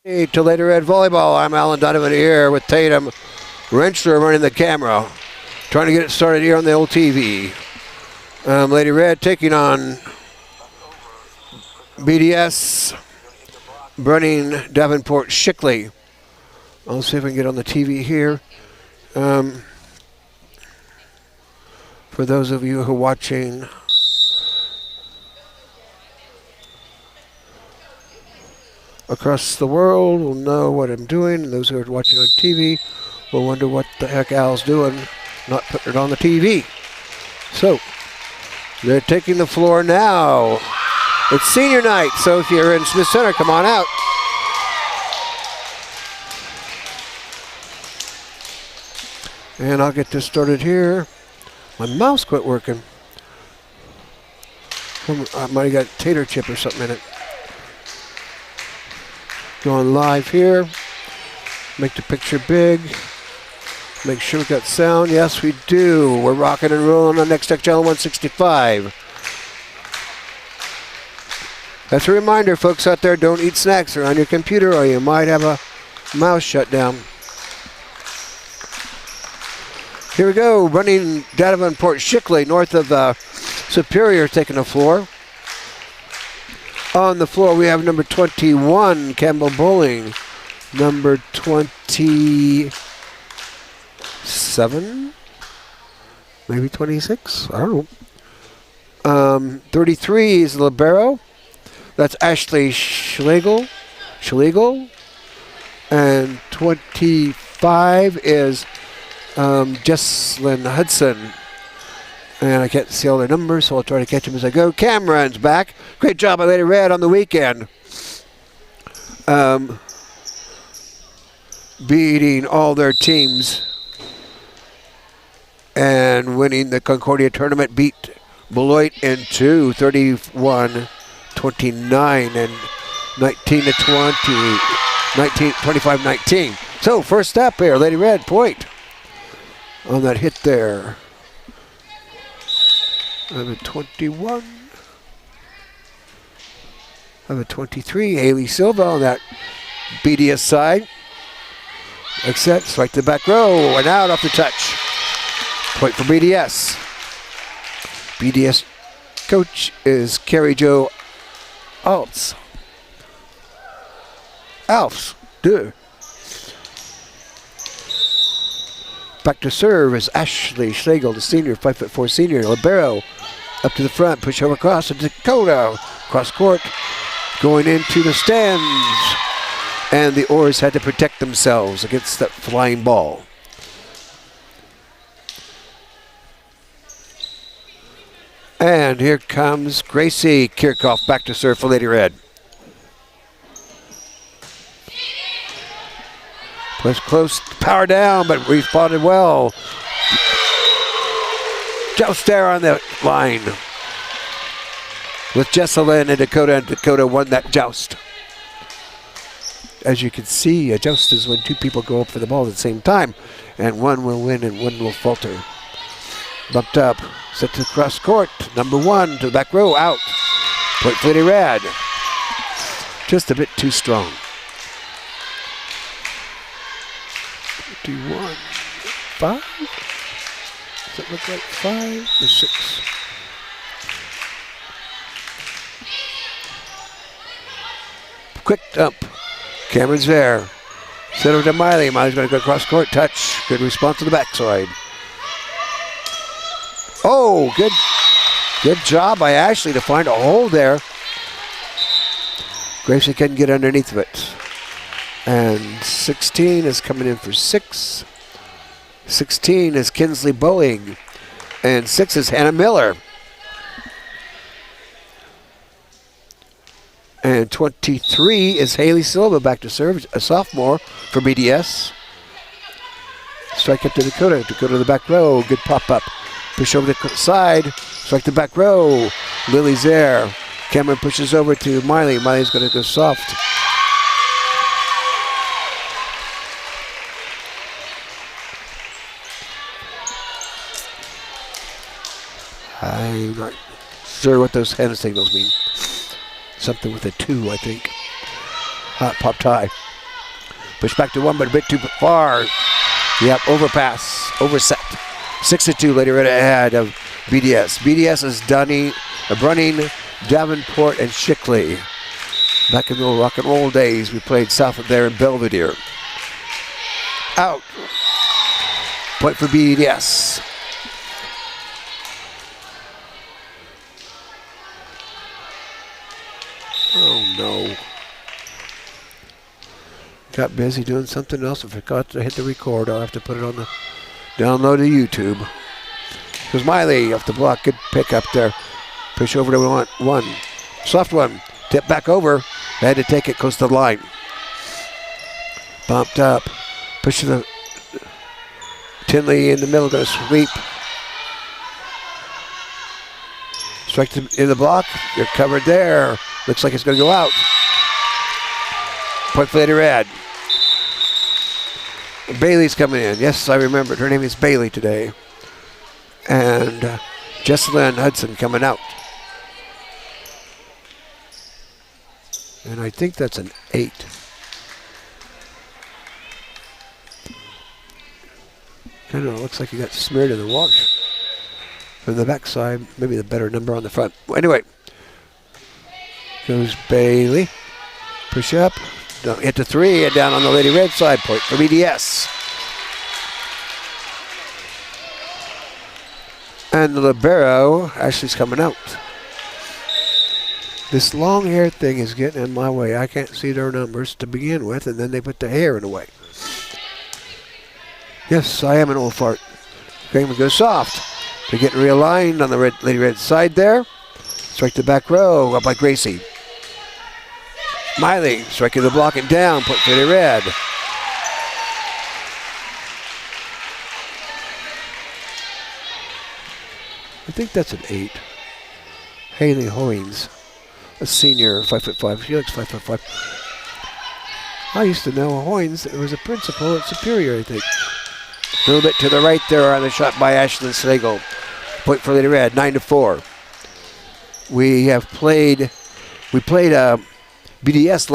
Hey, to Lady Red Volleyball. I'm Alan Donovan here with Tatum Wrenchler running the camera, trying to get it started here on the old TV. Lady Red taking on BDS, running Davenport Shickley. I'll see if I can get on the TV here. For those of you who are watching across the world will know what I'm doing, and those who are watching on TV will wonder what the heck Al's doing, not putting it on the TV. So, they're taking the floor now. It's senior night, so if you're in Smith Center, come on out. And I'll get this started here. My mouse quit working. I might have got tater chip or something in it. Going live here. Make the picture big. Make sure we got sound. Yes, we do. We're rocking and rolling on Next Tech Channel 165. That's a reminder, folks out there, don't eat snacks or on your computer or you might have a mouse shut down. Here we go, running Davenport Shickley north of Superior, taking the floor. On the floor, we have number 21, Campbell Bowling. Number 27, maybe 26, I don't know. 33 is Libero. That's Ashley Schlegel. And 25 is Jesslyn Hudson. And I can't see all their numbers, so I'll try to catch them as I go. Cameron's back. Great job by Lady Red on the weekend. Beating all their teams and winning the Concordia tournament. Beat Beloit in 31-29 and 25-19. So first step here, Lady Red point on that hit there. Number 21. Number 23, Haley Silva on that BDS side. Like that, strike the back row and out off the touch. Point for BDS. BDS coach is Carrie Jo Alfs. Duh. Back to serve is Ashley Schlegel, the senior, 5'4" senior. Libero up to the front, push over across to Dakota. Cross court, going into the stands. And the Oars had to protect themselves against that flying ball. And here comes Gracie Kirchhoff back to serve for Lady Red. Was close, power down, but responded well. Joust there on the line with Jesselyn and Dakota won that joust. As you can see, a joust is when two people go up for the ball at the same time, and one will win and one will falter. Bumped up, set to cross court. Number 1 to the back row, out. Point for Lady Red. Just a bit too strong. 51, 5? Does it look like 5 or 6? Quick dump. Cameron's there. Set over to Miley. Miley's going to go cross court. Touch. Good response to the backside. Oh, good job by Ashley to find a hole there. Gracie couldn't get underneath of it. And 16 is coming in for 6. 16 is Kinsley Boeing. And 6 is Hannah Miller. And 23 is Haley Silva back to serve, a sophomore for BDS. Strike up to Dakota. Dakota to the back row. Good pop up. Push over the side. Strike the back row. Lily's there. Cameron pushes over to Miley. Miley's going to go soft. I'm not sure what those hand signals mean. Something with a 2, I think. Hot pop tie. Push back to one, but a bit too far. Yep, overpass, overset. 6-2, Lady Red ahead of BDS. BDS is Brunning, Davenport, and Shickley. Back in the old rock and roll days, we played south of there in Belvedere. Out. Point for BDS. Oh no. Got busy doing something else and forgot to hit the record. I'll have to put it on the download to YouTube. Here's Miley off the block. Good pick up there. Push over to one. Soft one. Tip back over. They had to take it close to the line. Bumped up. Push to the Tinley in the middle. Going to sweep. Strike in the block. You're covered there. Looks like it's going to go out. Point for Lady Red. Bailey's coming in. Yes, I remembered. Her name is Bailey today. And Jessalyn Hudson coming out. And I think that's an 8. Kind of looks like he got smeared in the wash. From the backside, maybe the better number on the front. Well, anyway, goes Bailey. Push up. Don't hit the 3 and down on the Lady Red side. Point for BDS. And the libero, Ashley's coming out. This long hair thing is getting in my way. I can't see their numbers to begin with, and then they put the hair in the way. Yes, I am an old fart. Game goes soft. They're getting realigned on the Lady Red side there. Strike the back row up by Gracie. Miley striking the block and down. Point for Lady Red. I think that's an 8. Haley Hoynes, a senior, 5'5". She looks 5'5". I used to know Hoynes. It was a principal at Superior, I think. A little bit to the right there on the shot by Ashlyn Slagle. Point for Lady Red, 9-4. We played BDS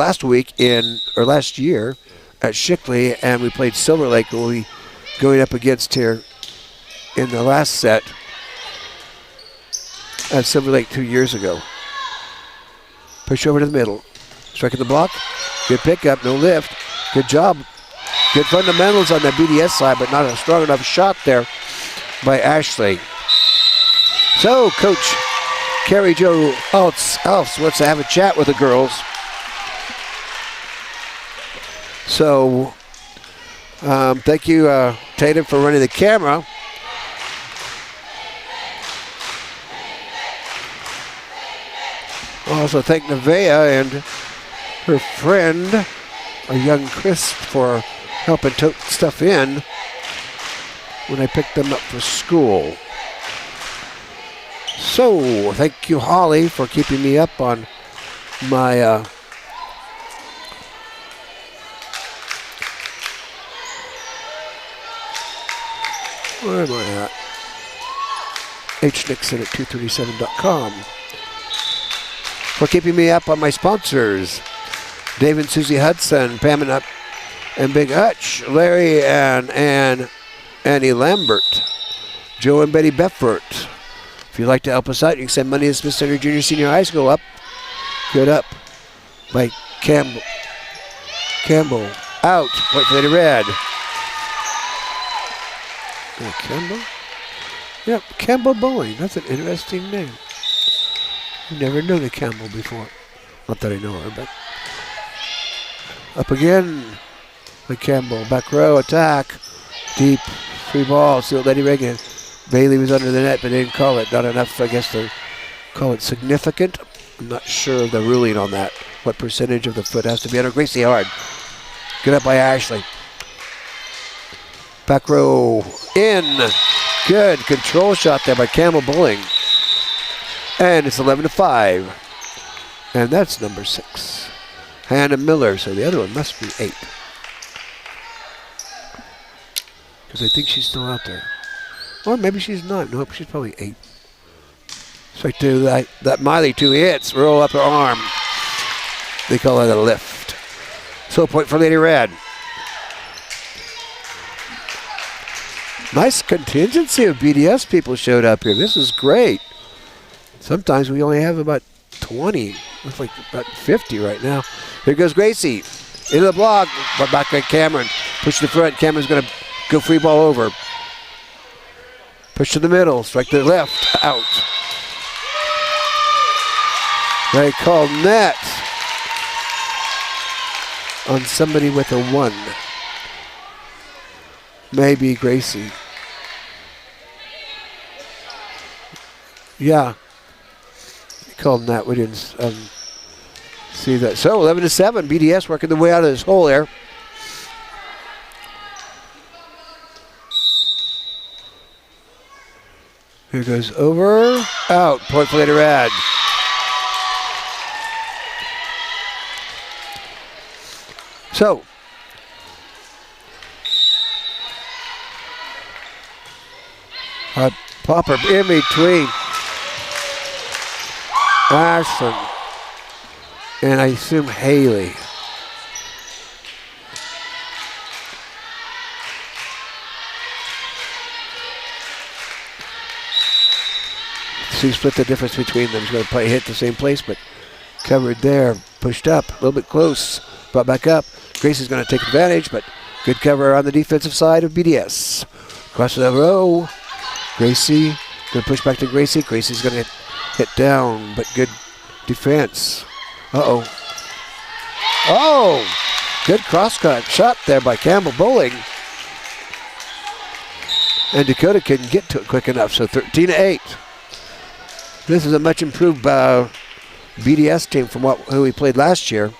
last year at Shickley, and we played Silver Lake. We'll be going up against here in the last set at Silver Lake 2 years ago. Push over to the middle. Striking the block. Good pickup, no lift. Good job. Good fundamentals on the BDS side, but not a strong enough shot there by Ashley. So, Coach Carrie Jo Alfs wants to have a chat with the girls. So, thank you, Tatum, for running the camera. Also thank Nevaeh and her friend, a young Chris, for helping tote stuff in when I picked them up for school. So, thank you, Holly, for keeping me up on my where am I at? HNixon at 237.com. For keeping me up on my sponsors. Dave and Susie Hudson, Pam and Big Hutch, Larry and Annie Lambert, Joe and Betty Beffert. If you'd like to help us out, you can send money to Smith Center Junior Senior High School up. Good up by Campbell. Out. Point for Lady Red. Campbell? Yep, Campbell Bowling. That's an interesting name. I've never known a Campbell before. Not that I know her, but. Up again by Campbell. Back row attack. Deep. Free ball. Sealed Lady Reagan. Bailey was under the net, but they didn't call it. Not enough, I guess, to call it significant. I'm not sure of the ruling on that. What percentage of the foot has to be under. Gracie Hard. Good up by Ashley. Back row in. Good control shot there by Campbell Bowling. And it's 11-5. And that's number 6. Hannah Miller. So the other one must be 8. Because I think she's still out there. Or maybe she's not. Nope, she's probably 8. So to that Miley 2 hits. Roll up her arm. They call it a lift. So point for Lady Red. Nice contingency of BDS people showed up here. This is great. Sometimes we only have about 20. Looks like about 50 right now. Here goes Gracie. Into the block. Back at Cameron. Push to the front. Cameron's going to go free ball over. Push to the middle. Strike to the left. Out. They called net on somebody with a 1. Maybe Gracie. Yeah. They called net. We didn't see that. So 11-7. BDS working their way out of this hole there. Here goes over. Out. Point for Lady Red. So, Popper in between Ashland and I assume Haley. See, split the difference between them. He's going to play hit the same place, but covered there, pushed up, a little bit close, brought back up. Gracie's going to take advantage, but good cover on the defensive side of BDS. Across the row, Gracie going to push back to Gracie. Gracie's going to hit down, but good defense. Uh-oh. Oh, good cross-cut shot there by Campbell Bowling. And Dakota couldn't get to it quick enough, so 13-8. This is a much improved BDS team from who we played last year.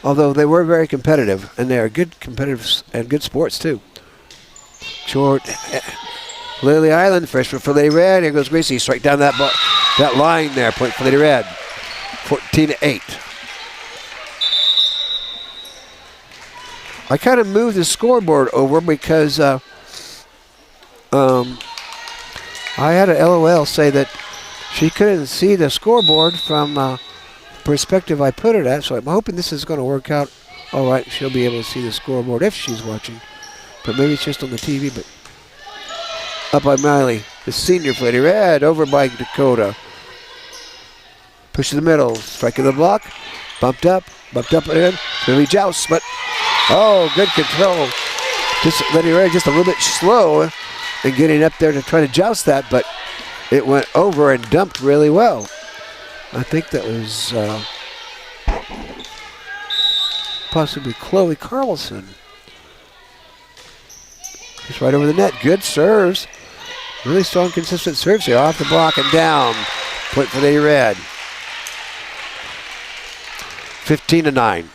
Although they were very competitive, and they are good competitors and good sports too. Short, Lily Island, freshman for Lady Red. Here goes Gracie, strike down that line there. Point for Lady Red, 14-8. I kind of moved the scoreboard over because I had a LOL say that she couldn't see the scoreboard from perspective I put it at, so I'm hoping this is going to work out all right. She'll be able to see the scoreboard if she's watching, but maybe it's just on the TV. But up by Miley, the senior for Lady Red, over by Dakota. Push to the middle, striking the block, bumped up and really joust, but oh, good control. Just Lady Red just a little bit slow in getting up there to try to joust that, but it went over and dumped really well. I think that was possibly Chloe Carlson. Just right over the net. Good serves. Really strong, consistent serves here. Off the block and down. Point for Lady Red. 15-9.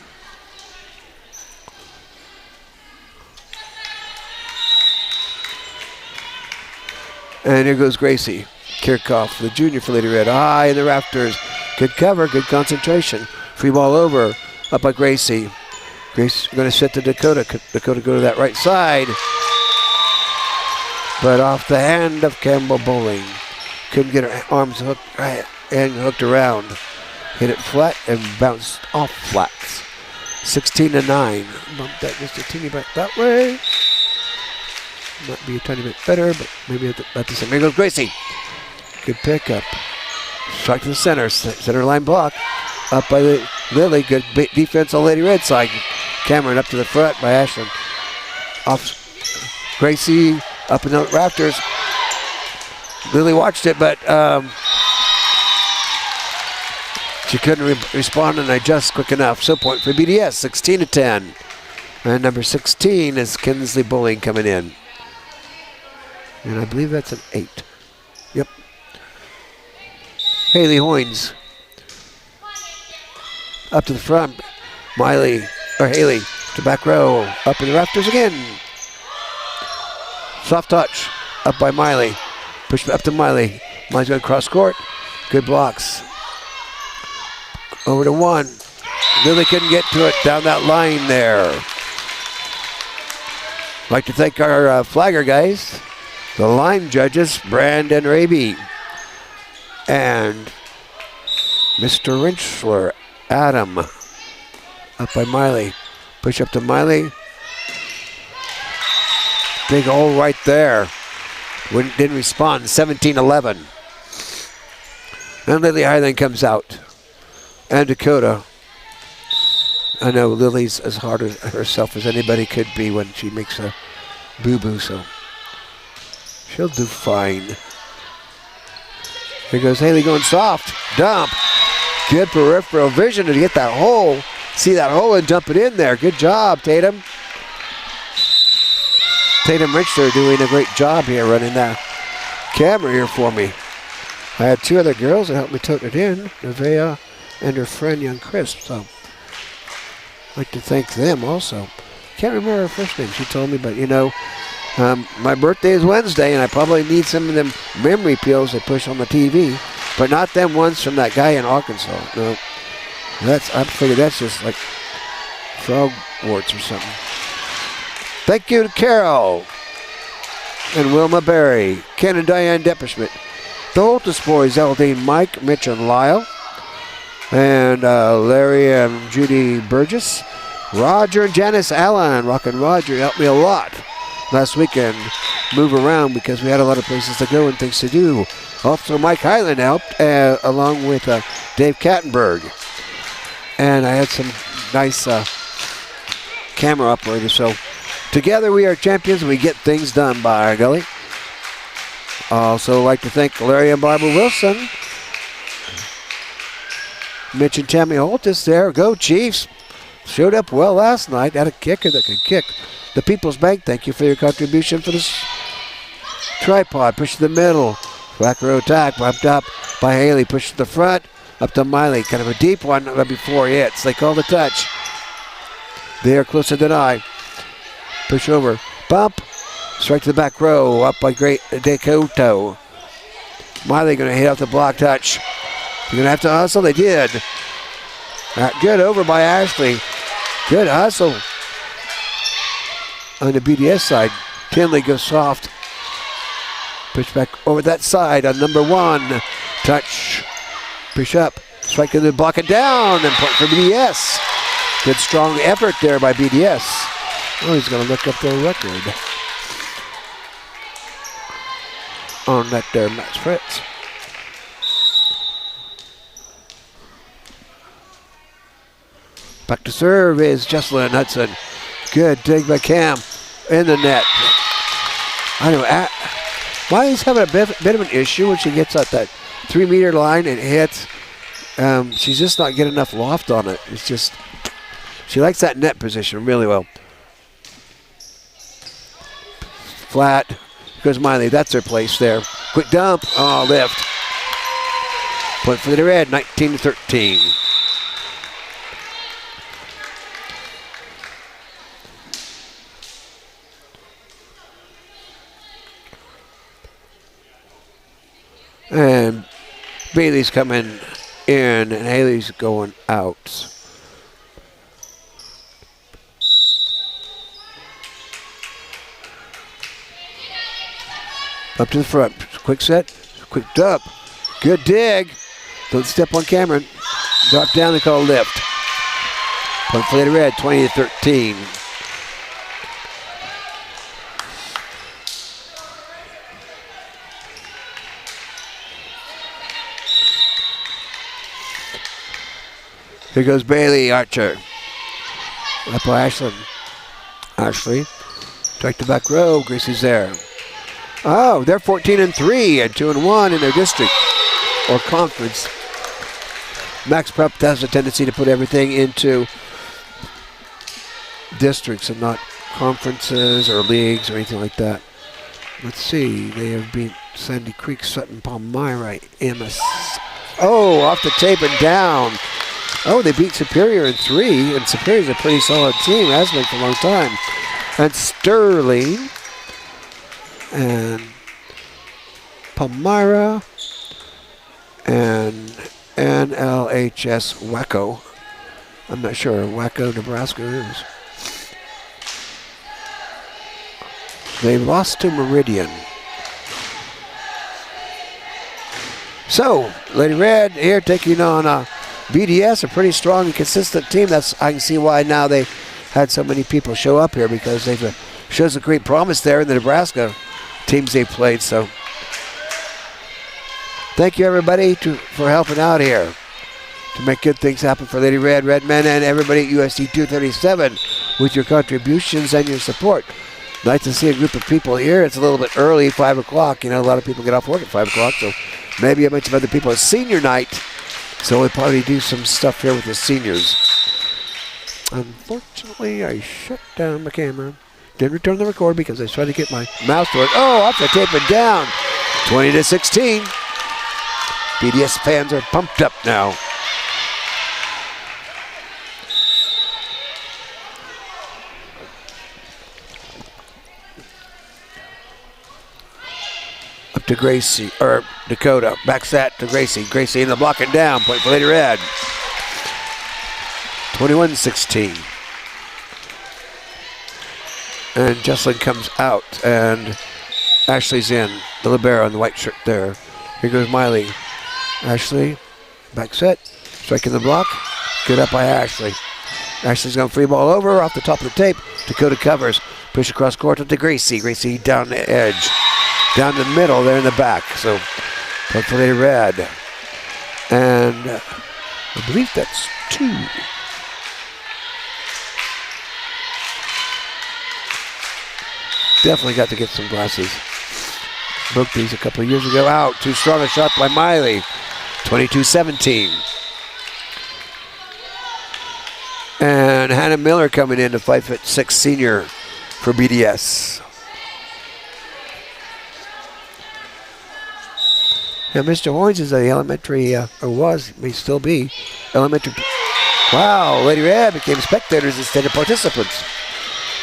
And here goes Gracie Kirchhoff, the junior for Lady Red. High in the rafters. Good cover, good concentration. Free ball over, up by Gracie. Grace going to set to Dakota. Dakota go to that right side. But off the hand of Campbell Bowling. Couldn't get her arms hooked around. Hit it flat and bounced off flats. 16-9. Bump that just a teeny bit that way. Might be a tiny bit better, but maybe about the same. Here goes Gracie. Good pickup. Strike to the center line block. Up by Lily. Good defense on Lady Red side. Cameron up to the front by Ashland. Off Gracie up in the rafters. Lily watched it, but she couldn't respond and adjust quick enough. So point for BDS, 16-10. And number 16 is Kinsley Bowling coming in. And I believe that's an 8. Yep. Haley Hoynes up to the front. Haley to back row. Up in the rafters again. Soft touch up by Miley. Push up to Miley. Miley's going to cross court. Good blocks. Over to one. Lily couldn't get to it down that line there. I'd like to thank our flagger guys. The line judges, Brandon Raby and Mr. Rinchler, Adam. Up by Miley. Push up to Miley. Big hole right there. Didn't respond. 17-11. And Lily Highland comes out. And Dakota. I know Lily's as hard as herself as anybody could be when she makes a boo-boo, so she'll do fine. Here goes Haley going soft. Dump. Good peripheral vision to get that hole. See that hole and dump it in there. Good job, Tatum. Tatum Richter doing a great job here running that camera here for me. I had two other girls that helped me tote it in, Nevaeh and her friend Young Crisp, so I'd like to thank them also. Can't remember her first name, she told me, but you know, my birthday is Wednesday and I probably need some of them memory pills they push on the TV, but not them ones from that guy in Arkansas. No, I figured that's just like frog warts or something. Thank you to Carol and Wilma Berry, Ken and Diane Depperschmidt, the Holtis boys, Eldine, Mike, Mitch, and Lyle, and Larry and Judy Burgess, Roger and Janice Allen. Rockin' Roger helped me a lot last weekend move around because we had a lot of places to go and things to do. Also, Mike Highland helped along with Dave Kattenberg. And I had some nice camera operators. So together we are champions and we get things done by our gully. Also like to thank Larry and Barbara Wilson. Mitch and Tammy Holtis there. Go Chiefs. Showed up well last night. Had a kicker that could kick. The People's Bank, thank you for your contribution for this tripod. Push to the middle. Back row attack. Bumped up by Haley. Push to the front. Up to Miley. Kind of a deep one before he hits. They call the touch. They are closer than I. Push over. Bump. Strike to the back row. Up by Great Dakota. Miley going to hit off the block touch. You're going to have to hustle. They did. Good over by Ashley. Good hustle. On the BDS side, Tinley goes soft. Push back over that side on number one. Touch. Push up. Strike to the block it down. And point for BDS. Good strong effort there by BDS. Oh, he's going to look up the record on that there Max Fritz. Back to serve is Jesselyn Hudson. Good dig by Cam in the net. I know, Miley's having a bit of an issue when she gets at that 3 meter line and hits. She's just not getting enough loft on it. It's just, she likes that net position really well. Flat, goes Miley, that's her place there. Quick dump, oh, lift. Point for the Red, 19-13. And Bailey's coming in and Haley's going out. Up to the front. Quick set. Quick dump. Good dig. Don't step on Cameron. Drop down and call lift. Point for the Red, 20-13. Here goes Bailey Archer. Up by Ashland. Ashley. Strike the back row. Gracie's there. Oh, they're 14-3 and 2-1 in their district or conference. Max Prep has a tendency to put everything into districts and not conferences or leagues or anything like that. Let's see. They have beat Sandy Creek, Sutton, Palmyra, MS. Oh, off the tape and down. Oh, they beat Superior in 3, and Superior's a pretty solid team, has been for a long time. And Sterling and Palmyra and NLHS Waco. I'm not sure Waco, Nebraska is. They lost to Meridian. So, Lady Red here taking on BDS, a pretty strong and consistent team. I can see why now they had so many people show up here because they've shows a great promise there in the Nebraska teams they played. So thank you, everybody, for helping out here to make good things happen for Lady Red, Redmen, and everybody at USD 237 with your contributions and your support. Nice to see a group of people here. It's a little bit early, 5 o'clock. You know, a lot of people get off work at 5 o'clock, so maybe a bunch of other people. It's senior night, so we'll probably do some stuff here with the seniors. Unfortunately, I shut down my camera. Didn't return the record because I was trying to get my mouse to work. Oh, off the tape and down. 20-16. BDS fans are pumped up now. Up to Gracie, or Dakota. Back set to Gracie. Gracie in the block and down. Point for Lady Red. 21-16. And Jesselyn comes out, and Ashley's in. The libero in the white shirt there. Here goes Miley. Ashley, back set. Striking the block. Good up by Ashley. Ashley's going free ball over off the top of the tape. Dakota covers. Push across court to Gracie. Gracie down the edge. Down the middle there in the back. So, point for Lady Red. And I believe that's 2. Definitely got to get some glasses. Broke these a couple of years ago. Out. Too strong a shot by Miley. 22-17. And Hannah Miller coming in, the 5'6" senior for BDS. Now, Mr. Horns is the elementary, or was, may still be, elementary. Wow, Lady Red became spectators instead of participants.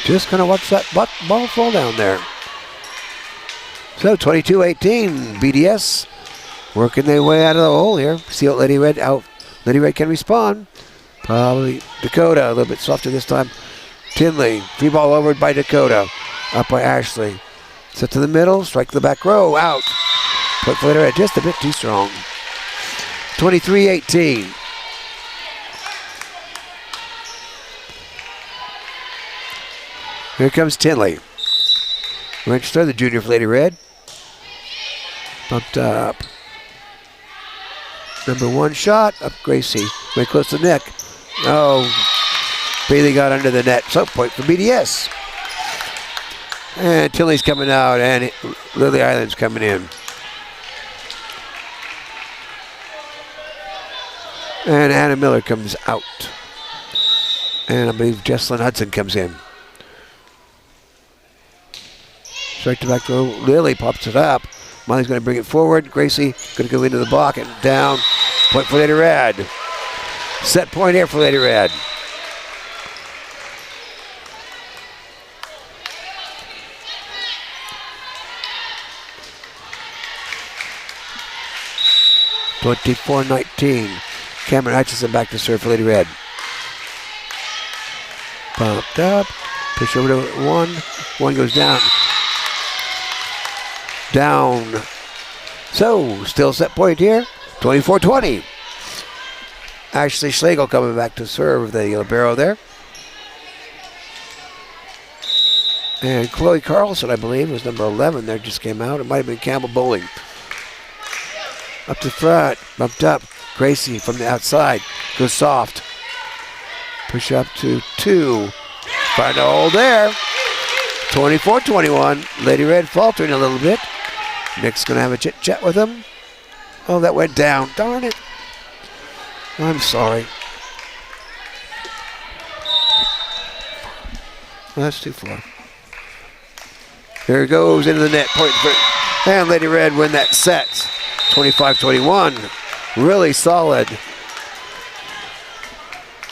Just going to watch that ball fall down there. So 22-18, BDS working their way out of the hole here. See what Lady Red out. Lady Red can respond. Probably Dakota, a little bit softer this time. Tinley, free ball over by Dakota. Up by Ashley. Set to the middle, strike the back row, out. Point for Lady Red, just a bit too strong. 23-18. Here comes Tinley. Register, the junior for Lady Red. Bumped up. Number 1 shot, up Gracie. Very close to the neck. Oh, Bailey got under the net. So, point for BDS. And Tinley's coming out, and Lily Island's coming in. And Anna Miller comes out. And I believe Jesselyn Hudson comes in. Straight to back row. Lily pops it up. Molly's going to bring it forward. Gracie going to go into the block and down. Point for Lady Red. Set point here for Lady Red. (24-19). Cameron Hutchinson back to serve for Lady Red. Pumped up. Push over to 1. 1 goes down. Down. So, still set point here. 24-20. Ashley Schlegel coming back to serve the libero there. And Chloe Carlson, I believe, was number 11 there, just came out. It might have been Campbell Bowling. Up to front, bumped up. Gracie from the outside, goes soft. Push up to 2. Find a hole there. 24-21. Lady Red faltering a little bit. Nick's going to have a chit-chat with him. Oh, that went down. Darn it. I'm sorry. That's too far. There it goes into the net. Point for, and Lady Red win that set. 25-21. Really solid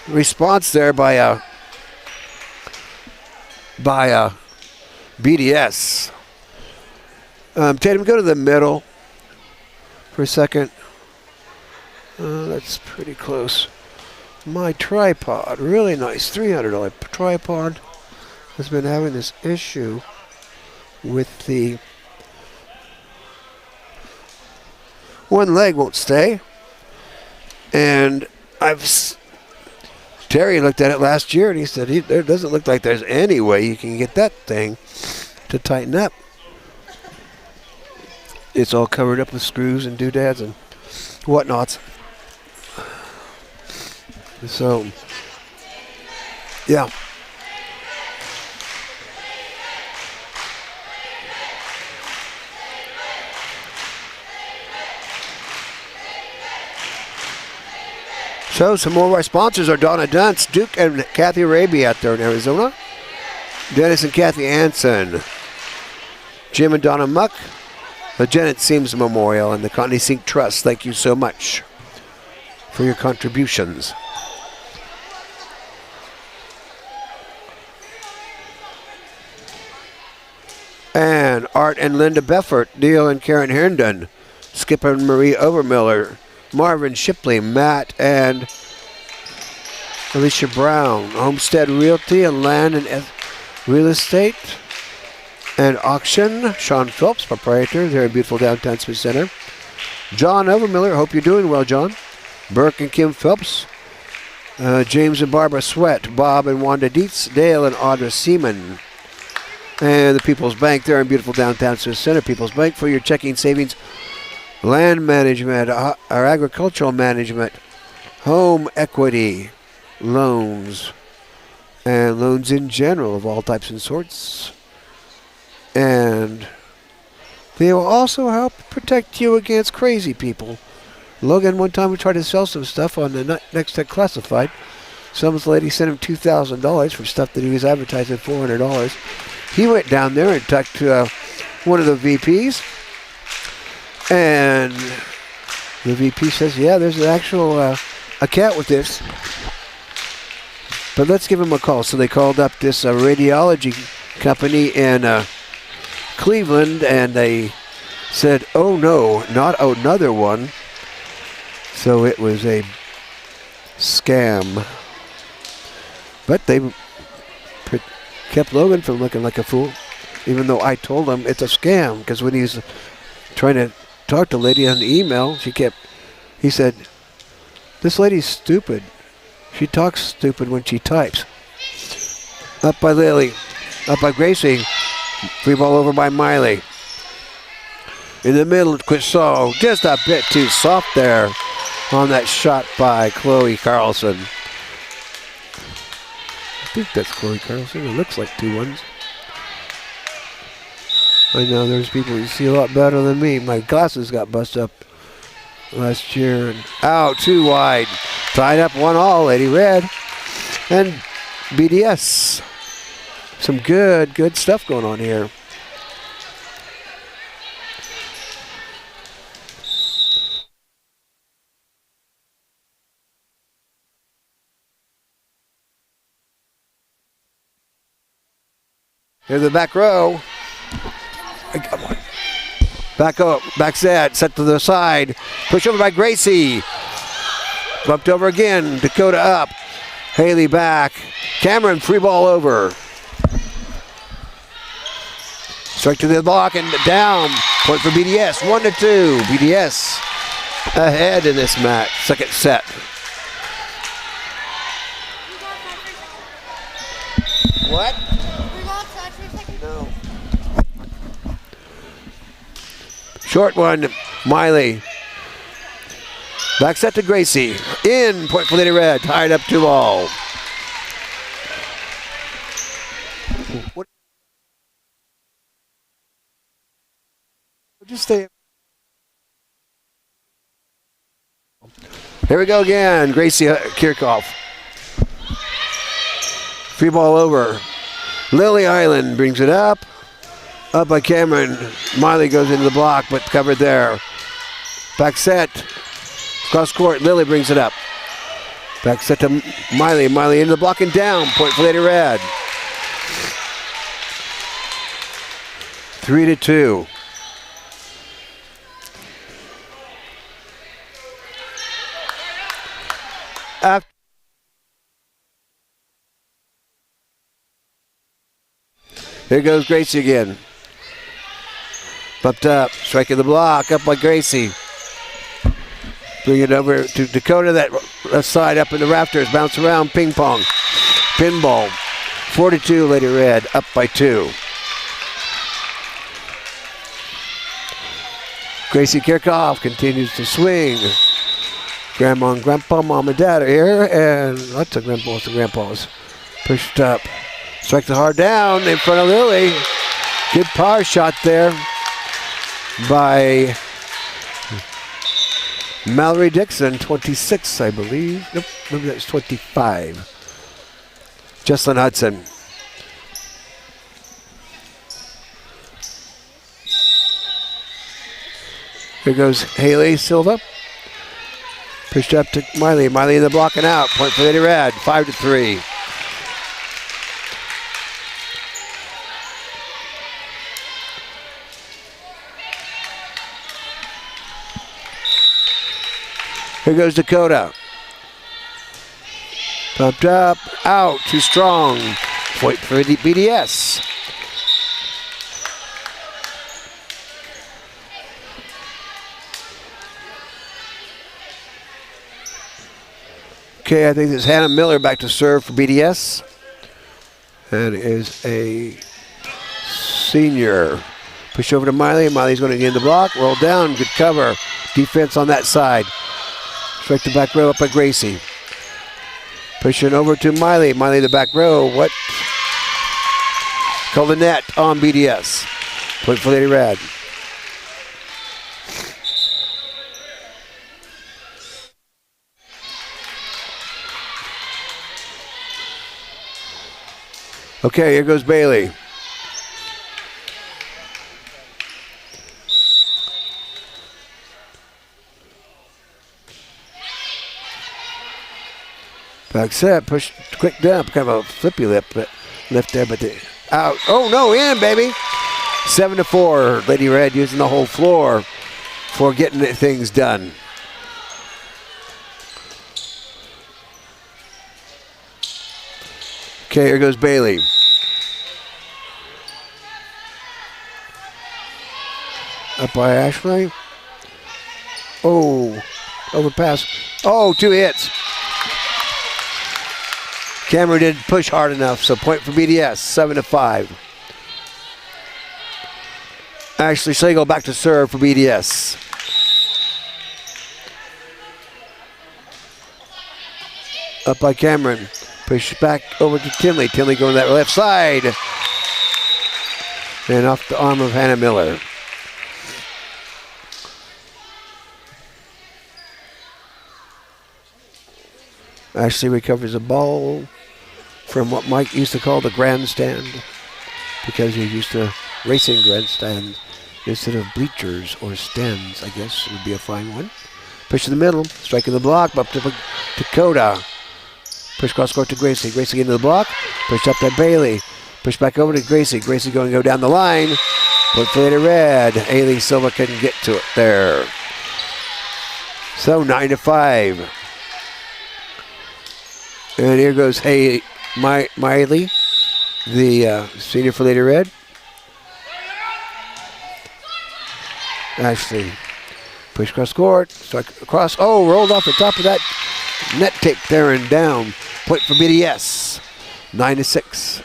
response there by BDS. Tatum, go to the middle for a second. That's pretty close. My tripod, really nice, $300 tripod, has been having this issue with the one leg won't stay. And I've Terry looked at it last year and he said, there doesn't look like there's any way you can get that thing to tighten up. It's all covered up with screws and doodads and whatnots. So, yeah. So some more of our sponsors are Donna Dunce, Duke and Kathy Raby out there in Arizona. Dennis and Kathy Anson. Jim and Donna Muck. The Janet Sims Memorial and the Connie Sink Trust. Thank you so much for your contributions. And Art and Linda Beffert, Neil and Karen Herndon, Skip and Marie Overmiller, Marvin Shipley, Matt and Alicia Brown, Homestead Realty and Land and Real Estate and Auction, Sean Phillips, proprietor there in beautiful downtown Smith Center. John Overmiller, hope you're doing well, John. Burke and Kim Phelps, James and Barbara Sweat, Bob and Wanda Dietz, Dale and Audra Seaman. And the People's Bank there in beautiful downtown Smith Center. People's Bank for your checking, savings, land management, our agricultural management, home equity, loans, and loans in general of all types and sorts. And they will also help protect you against crazy people. Logan, one time we tried to sell some stuff on the Next Tech Classified. Some lady sent him $2,000 for stuff that he was advertising $400. He went down there and talked to one of the VPs. And the VP says, yeah, there's an actual account with this. But let's give him a call. So they called up this radiology company in Cleveland, and they said, oh no, not another one. So it was a scam. But they kept Logan from looking like a fool, even though I told him it's a scam, because when he's trying to talk to a lady on the email, he said, this lady's stupid. She talks stupid when she types. Up by Lily, up by Gracie, free ball over by Miley. In the middle, Quissot, just a bit too soft there on that shot by Chloe Carlson. I think that's Chloe Carlson. It looks like 2 ones. I know there's people who see a lot better than me. My glasses got busted up last year. And out, too wide. Tied up 1-1, Lady Red. And BDS. Some good stuff going on here. Here's the back row. Back up, back set to the side. Push over by Gracie. Bumped over again. Dakota up. Haley back. Cameron free ball over. Strike to the block and down. Point for BDS. 1-2. BDS ahead in this match. Second set. What? No. Short one, Miley. Back set to Gracie. In, point for Lady Red. Tied up 2-2. What? Just stay. Here we go again. Gracie Kirchhoff. Free ball over. Lily Island brings it up. Up by Cameron. Miley goes into the block, but covered there. Back set. Cross court. Lily brings it up. Back set to Miley. Miley into the block and down. Point for Lady Red. 3-2. After here goes Gracie again. Bumped up, striking the block, up by Gracie. Bring it over to Dakota that Left side up in the rafters, bounce around, ping pong. Pinball. 4-2, Lady Red, up by 2. Gracie Kirchhoff continues to swing. Grandma and Grandpa, Mom and Dad are here, and lots of grandpas and grandpas. Pushed up. Strike the hard down in front of Lily. Good power shot there by Mallory Dixon, 26, I believe. Nope, maybe that's 25. Jesslyn Hudson. Here goes Haley Silva. Pushed up to Miley. Miley in the block and out. Point for Lady Red, 5-3. Here goes Dakota. Pumped up, out, too strong. Point for the BDS. Okay, I think it's Hannah Miller back to serve for BDS. And is a senior. Push over to Miley. Miley's going to get in the block. Roll down. Good cover. Defense on that side. Strike the back row up by Gracie. Pushing over to Miley. Miley the back row. What? Call the net on BDS. Point for Lady Red. Okay, here goes Bailey. Back set, push, quick dump, kind of a flippy lift there, but out. Oh no, in baby. 7-4. Lady Red using the whole floor for getting things done. Okay, here goes Bailey. Up by Ashley. Oh, overpass. Oh, 2 hits. Cameron didn't push hard enough, so point for BDS, 7-5. Ashley Schlegel back to serve for BDS. Up by Cameron. Push back over to Tinley. Tinley going that left side. And off the arm of Hannah Miller. Ashley recovers a ball from what Mike used to call the grandstand, because he used to racing grandstand instead of bleachers or stands, I guess would be a fine one. Push in the middle, striking the block, up to Dakota. Push cross court to Gracie. Gracie into the block. Push up to Bailey. Push back over to Gracie. Gracie going to go down the line. Point for Lady Red. Haley Silva couldn't get to it there. So 9-5. And here goes Miley, the senior for Lady Red. Ashley. Push cross court. Strike across. Oh, rolled off the top of that net tape there and down. Point for BDS. 9-6.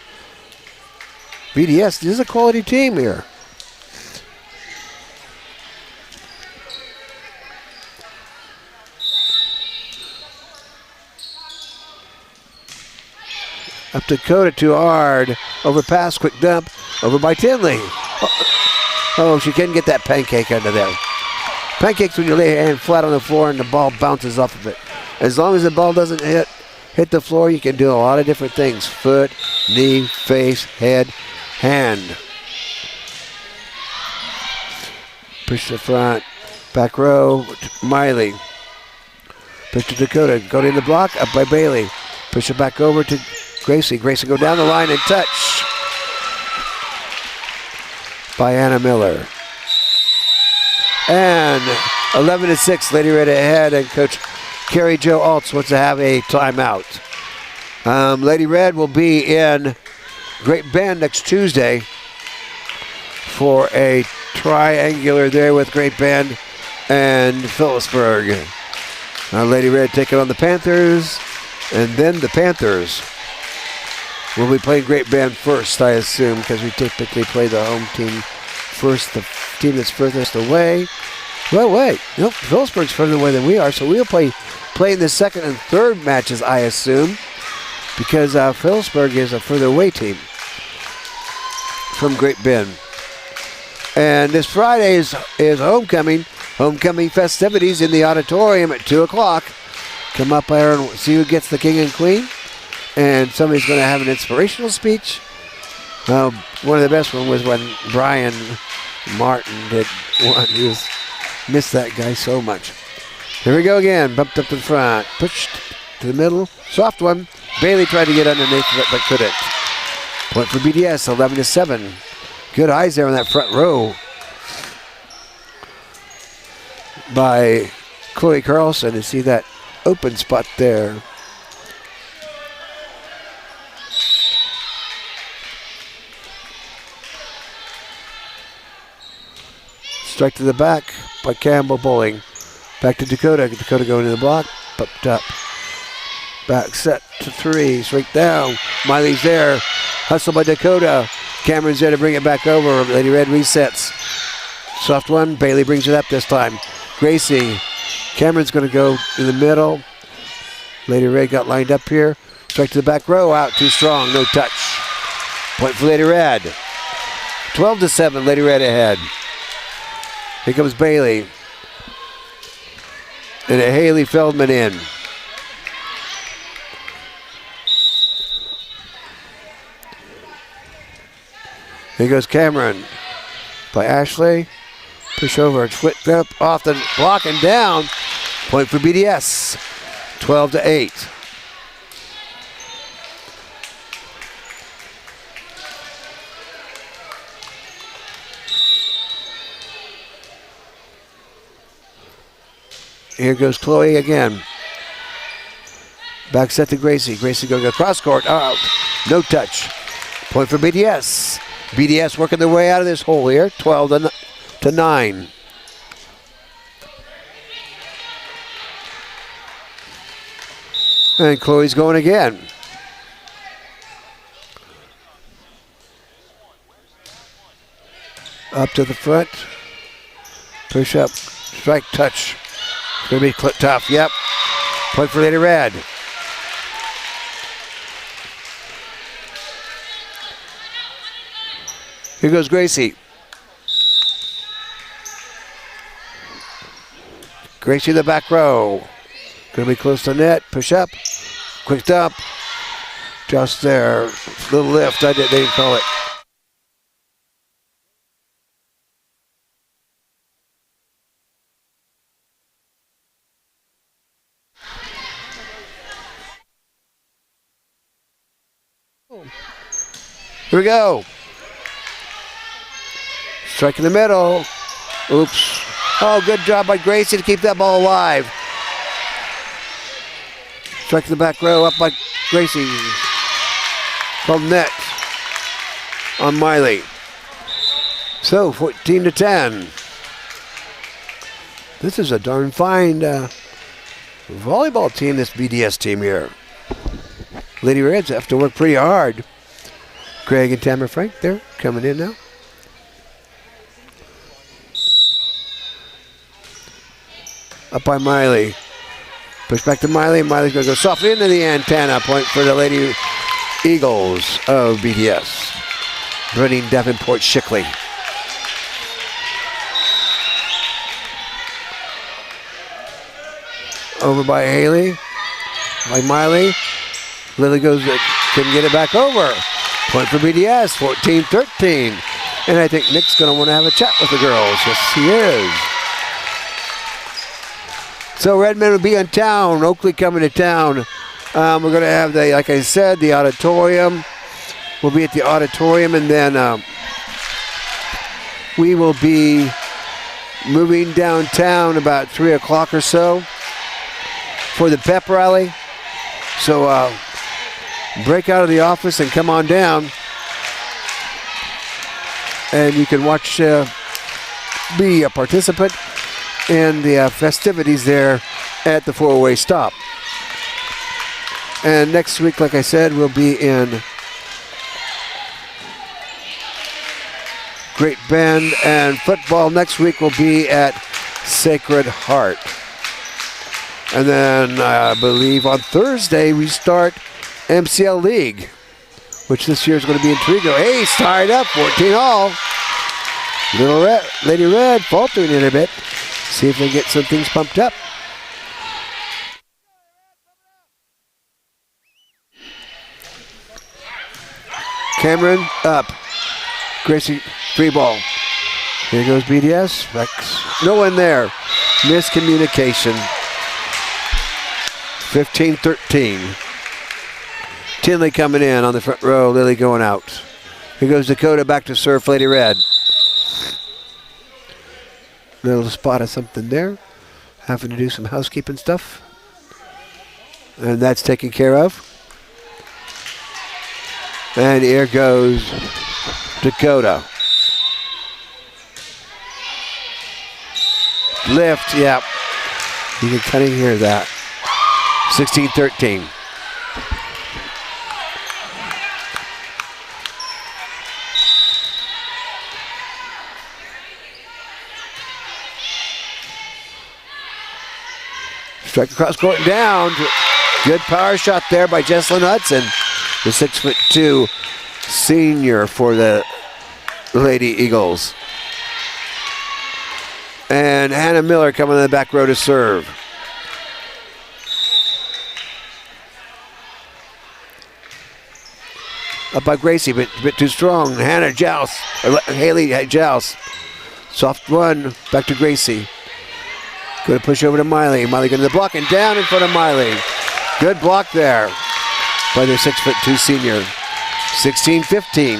BDS, this is a quality team here. Up to Dakota, too hard. Overpass, quick dump. Over by Tinley. Oh, she couldn't get that pancake under there. Pancakes when you lay your hand flat on the floor and the ball bounces off of it. As long as the ball doesn't hit the floor, you can do a lot of different things. Foot, knee, face, head, hand. Push to the front. Back row, Miley. Push to Dakota. Go in the block, up by Bailey. Push it back over to Gracie. Gracie go down the line and touch by Anna Miller. And 11-6, Lady Red ahead, and Coach Carrie Jo Altz wants to have a timeout. Lady Red will be in Great Bend next Tuesday for a triangular there with Great Bend and Phillipsburg. Lady Red taking on the Panthers, and then the Panthers will be playing Great Bend first, I assume, because we typically play the home team first, the team that's furthest away. Well, wait, nope, Phillipsburg's further away than we are, so we'll play in the second and third matches, I assume, because Phillipsburg is a further away team from Great Bend. And this Friday is homecoming festivities in the auditorium at 2 o'clock. Come up there and see who gets the king and queen. And somebody's going to have an inspirational speech. One of the best one was when Brian Martin did one. Missed that guy so much. Here we go again. Bumped up to the front. Pushed to the middle. Soft one. Bailey tried to get underneath of it, but couldn't. Point for BDS, 11-7. Good eyes there on that front row by Chloe Carlson to see that open spot there. Strike to the back by Campbell Bowling. Back to Dakota. Dakota going to the block. Popped up. Back set to 3. Straight down. Miley's there. Hustle by Dakota. Cameron's there to bring it back over. Lady Red resets. Soft one. Bailey brings it up this time. Gracie. Cameron's going to go in the middle. Lady Red got lined up here. Strike to the back row. Out. Too strong. No touch. Point for Lady Red. 12-7. Lady Red ahead. Here comes Bailey. And a Haley Feldman in. Here goes Cameron by Ashley. Push over, flip up off the block and down. Point for BDS. 12-8. Here goes Chloe again. Back set to Gracie. Gracie going to go cross court. Out. No touch. Point for BDS. BDS working their way out of this hole here. 12-9. And Chloe's going again. Up to the front. Push up. Strike touch. It's going to be tough. Yep. Point for Lady Red. Here goes Gracie. Gracie in the back row. Going to be close to net. Push up. Quick dump. Just there. Little lift. They didn't call it. Here we go. Strike in the middle. Oops. Oh, good job by Gracie to keep that ball alive. Strike in the back row up by Gracie. Called net on Miley. So 14-10. This is a darn fine volleyball team, this BDS team here. Lady Reds have to work pretty hard. Craig and Tamara Frank there coming in now. Up by Miley. Push back to Miley. Miley's going to go softly into the antenna. Point for the Lady Eagles of BDS. Brenning Davenport Shickley. Over by Haley. By Miley. Lily goes, couldn't get it back over. Point for BDS, 14-13. And I think Nick's going to want to have a chat with the girls. Yes, he is. So Redmond will be in town. Oakley coming to town. We're going to have, like I said, the auditorium. We'll be at the auditorium, and then we will be moving downtown about 3 o'clock or so for the pep rally. So break out of the office and come on down. And you can watch, be a participant in the festivities there at the 4-way stop. And next week, like I said, we'll be in Great Bend, and football next week will be at Sacred Heart. And then I believe on Thursday we start MCL League, which this year is going to be in Trigo. Ace tied up, 14-all. Little Red, Lady Red faltering in a bit. See if they get some things pumped up. Cameron up. Gracie, free ball. Here goes BDS. No one there. Miscommunication. 15-13. Tinley coming in on the front row. Lily going out. Here goes Dakota back to serve Lady Red. Little spot of something there. Having to do some housekeeping stuff. And that's taken care of. And here goes Dakota. Lift, yep. You can kind of hear that. 16-13. Strike across court and down. Good power shot there by Jesslyn Hudson, the 6'2" senior for the Lady Eagles. And Hannah Miller coming in the back row to serve. Up by Gracie, but a bit too strong. Hannah joust, Haley joust. Soft one, back to Gracie. Good push over to Miley. Miley going to the block and down in front of Miley. Good block there by their 6'2" senior. 16-15.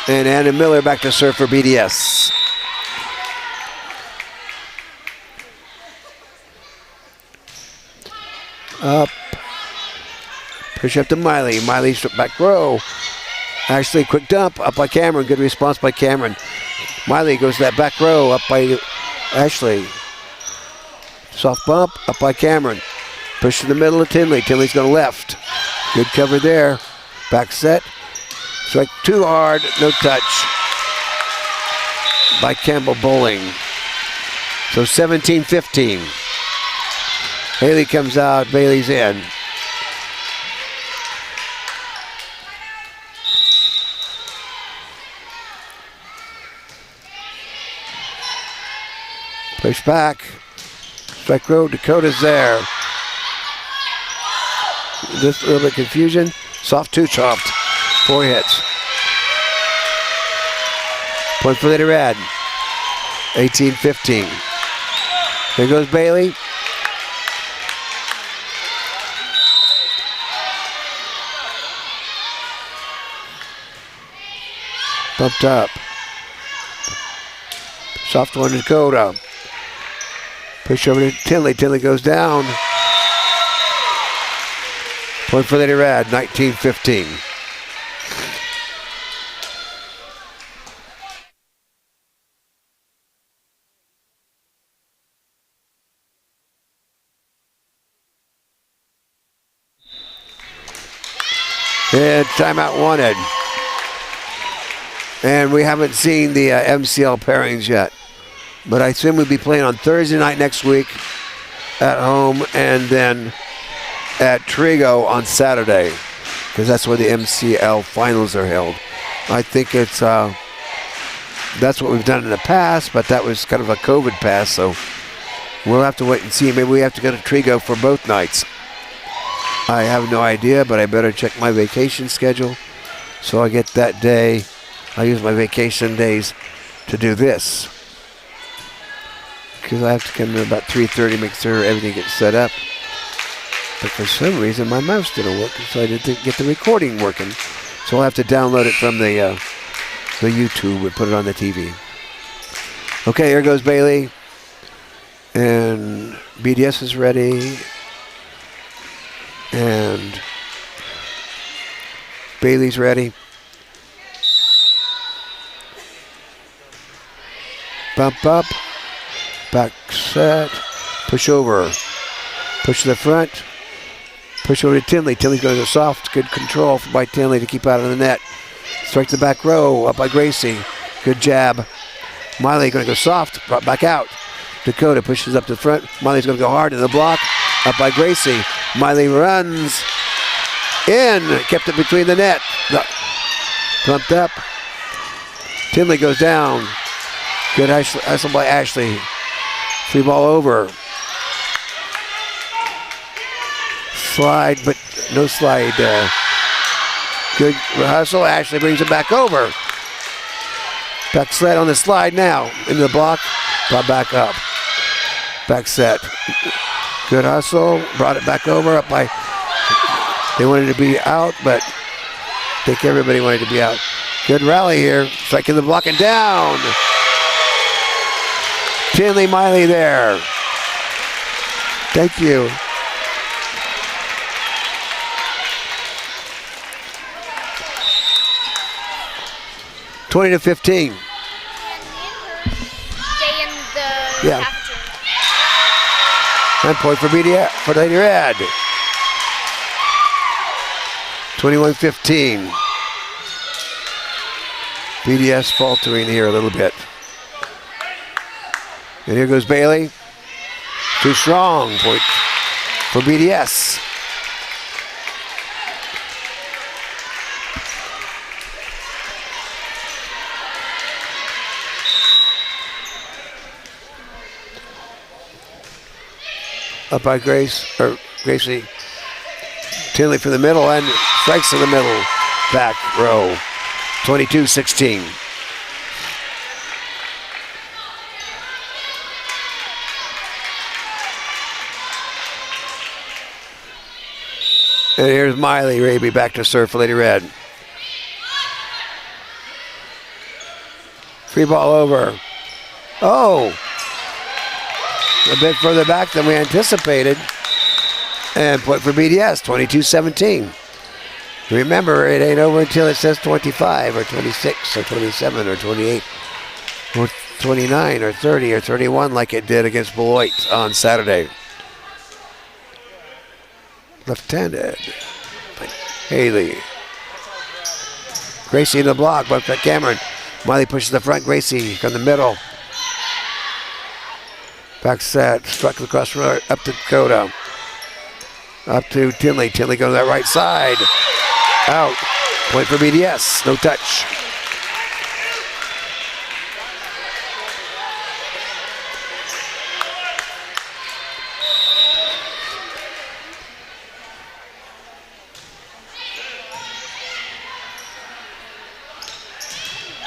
And Hannah Miller back to serve for BDS. Up. Push up to Miley. Miley back row. Ashley, quick dump. Up by Cameron. Good response by Cameron. Miley goes to that back row. Up by Ashley. Soft bump. Up by Cameron. Push to the middle of Tinley. Tinley's going left. Good cover there. Back set. Strike too hard. No touch by Campbell Bowling. So 17-15. Haley comes out. Bailey's in. Push back. Strike row. Dakota's there. Just a little bit of confusion. Soft too chopped. 4 hits. Point for Lady Red. 18-15. Here goes Bailey. Bumped up. Soft one to Dakota. Push over to Tinley. Tinley goes down. Point for Lady Red, 19-15. And timeout wanted. And we haven't seen the MCL pairings yet. But I assume we'll be playing on Thursday night next week at home and then at Trigo on Saturday, because that's where the MCL finals are held. I think it's that's what we've done in the past, but that was kind of a COVID pass, so we'll have to wait and see. Maybe we have to go to Trigo for both nights. I have no idea, but I better check my vacation schedule so I get that day. I use my vacation days to do this, because I have to come in about 3:30, make sure everything gets set up. But for some reason, my mouse didn't work, so I didn't get the recording working. So I'll have to download it from the YouTube and put it on the TV. Okay, here goes Bailey. And BDS is ready. And Bailey's ready. Bump up. Back set. Push over. Push to the front. Push over to Tinley. Tinley's going to go soft. Good control by Tinley to keep out of the net. Strike to the back row. Up by Gracie. Good jab. Miley going to go soft. Brought back out. Dakota pushes up to the front. Miley's going to go hard in the block. Up by Gracie. Miley runs in. Kept it between the net. Pumped up. Tinley goes down. Good hustle by Ashley. Free ball over. Slide, but no slide. Good hustle. Ashley brings it back over. Back set on the slide now. Into the block. Brought back up. Back set. Good hustle. Brought it back over. Up by. They wanted to be out, but I think everybody wanted to be out. Good rally here. Striking the block and down. Tinley Miley there. Thank you. $20 to 15. Stay in the Yeah. 9 point for BDS for Lady Red. 21-15. BDS faltering here a little bit. And here goes Bailey. Too strong. Point for BDS. Up by Gracie. Tinley from the middle and strikes in the middle. Back row. 22-16. And here's Miley Raby back to serve for Lady Red. Free ball over. Oh! A bit further back than we anticipated. And point for BDS, 22-17. Remember, it ain't over until it says 25 or 26 or 27 or 28 or 29 or 30 or 31 like it did against Beloit on Saturday. Left-handed by Haley. Gracie in the block, but by Cameron. Miley pushes the front, Gracie from the middle. Back set, struck across up to Dakota. Up to Tinley. Tinley going to that right side. Out. Point for BDS. No touch.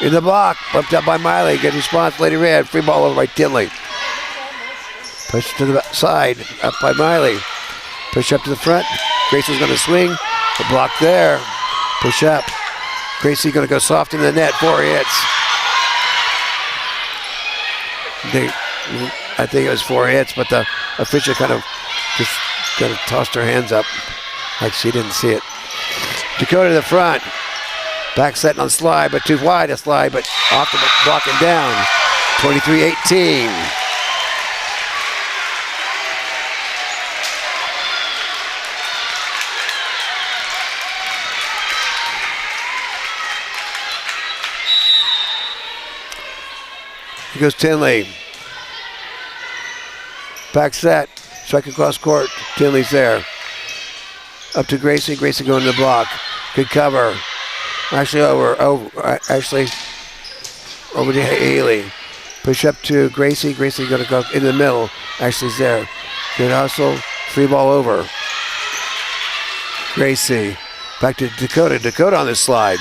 In the block. Bumped up by Miley. Good response, Lady Red. Free ball over by Tinley. Push to the side. Up by Miley. Push up to the front. Gracie's going to swing. The block there. Push up. Gracie going to go soft in the net. 4 hits. I think it was 4 hits, but the official kind of just kind of tossed her hands up like she didn't see it. Dakota to the front. Back setting on slide, but too wide a slide, but off the block and down. 23-18. Here goes Tinley. Back set. Strike across court. Tinley's there. Up to Gracie. Gracie going to the block. Good cover. Actually over to Haley. Push up to Gracie. Gracie going to go in the middle. Ashley's there. Good hustle. Free ball over. Gracie. Back to Dakota. Dakota on the slide.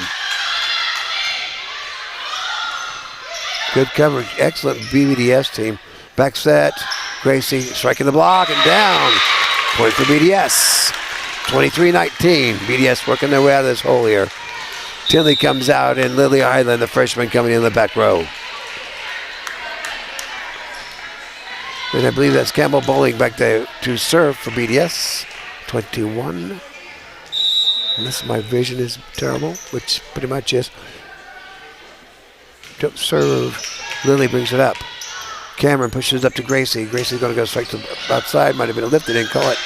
Good coverage. Excellent BDS team. Back set. Gracie striking the block and down. Point for BDS. 23-19. BDS working their way out of this hole here. Tinley comes out and Lily Highland, the freshman, coming in the back row. And I believe that's Campbell Bowling back to serve for BDS. 21. Unless my vision is terrible, which pretty much is. Don't serve. Lily brings it up. Cameron pushes up to Gracie. Gracie's going to go straight to the outside. Might have been a lift. They didn't call it.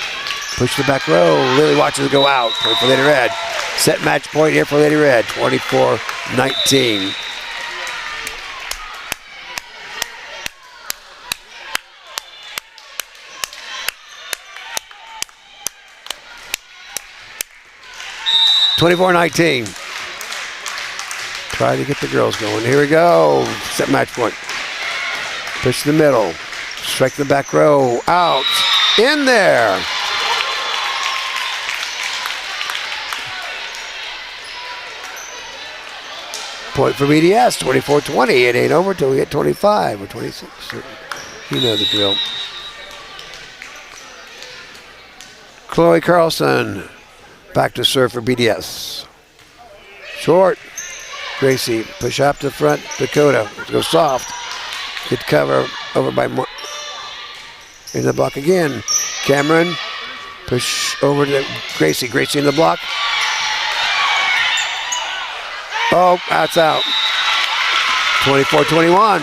Push the back row. Lily watches it go out. Point for Lady Red. Set match point here for Lady Red. 24-19. Try to get the girls going. Here we go. Set match point. Push the middle. Strike the back row. Out. In there. Point for BDS. 24-20. It ain't over till we get 25 or 26. You know the drill. Chloe Carlson. Back to serve for BDS. Short. Gracie, push up to the front. Dakota, go soft. Good cover over by in the block again. Cameron, push over to Gracie. Gracie in the block. Oh, that's out. 24-21.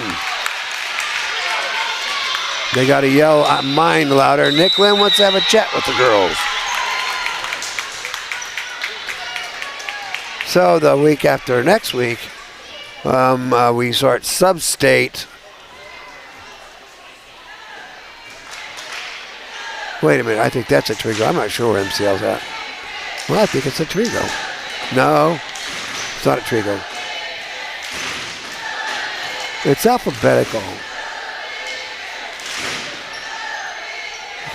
They got to yell at mine louder. Nick Lynn wants to have a chat with the girls. So the week after next week, we start sub-state. Wait a minute, I think that's a Trigo. I'm not sure where MCL's at. Well, I think it's a Trigo. No, it's not a Trigo. It's alphabetical.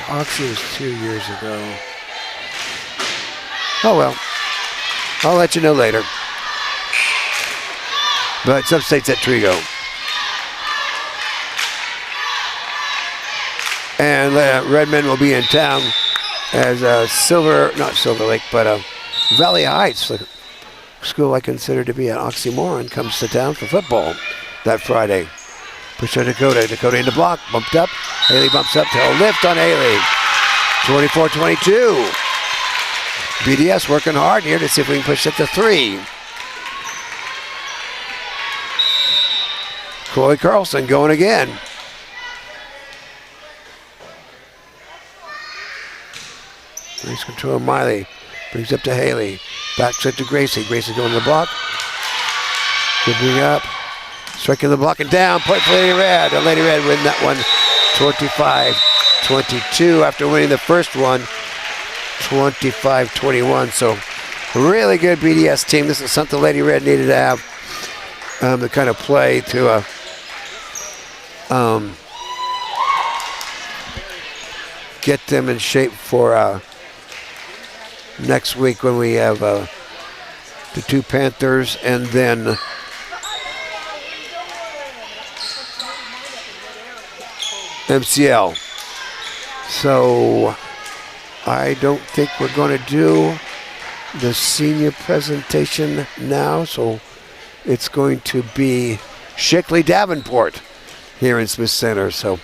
Oxy was 2 years ago. Oh well. I'll let you know later. But sub-state's at Trigo. And Redmond will be in town as not Silver Lake, but Valley Heights, the school I consider to be an oxymoron, comes to town for football that Friday. Push to Dakota. Dakota in the block, bumped up. Haley bumps up to a lift on Haley. 24-22. BDS working hard here to see if we can push it to 3. Chloe Carlson going again. Nice control. Miley brings up to Haley. Back set to Gracie. Gracie going to the block. Good bring up. Striking the block and down. Point for Lady Red. And Lady Red win that one 25-22 after winning the first one 25-21. So really good BDS team. This is something Lady Red needed to have to kind of play to get them in shape for next week when we have the 2 Panthers and then MCL. So I don't think we're going to do the senior presentation now, so it's going to be Shickley Davenport here in Smith Center. So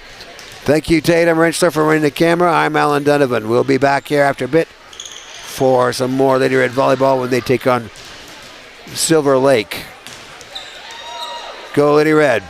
thank you, Tatum Wrenchler, for running the camera. I'm Alan Donovan. We'll be back here after a bit for some more Lady Red volleyball when they take on Silver Lake. Go Lady Red.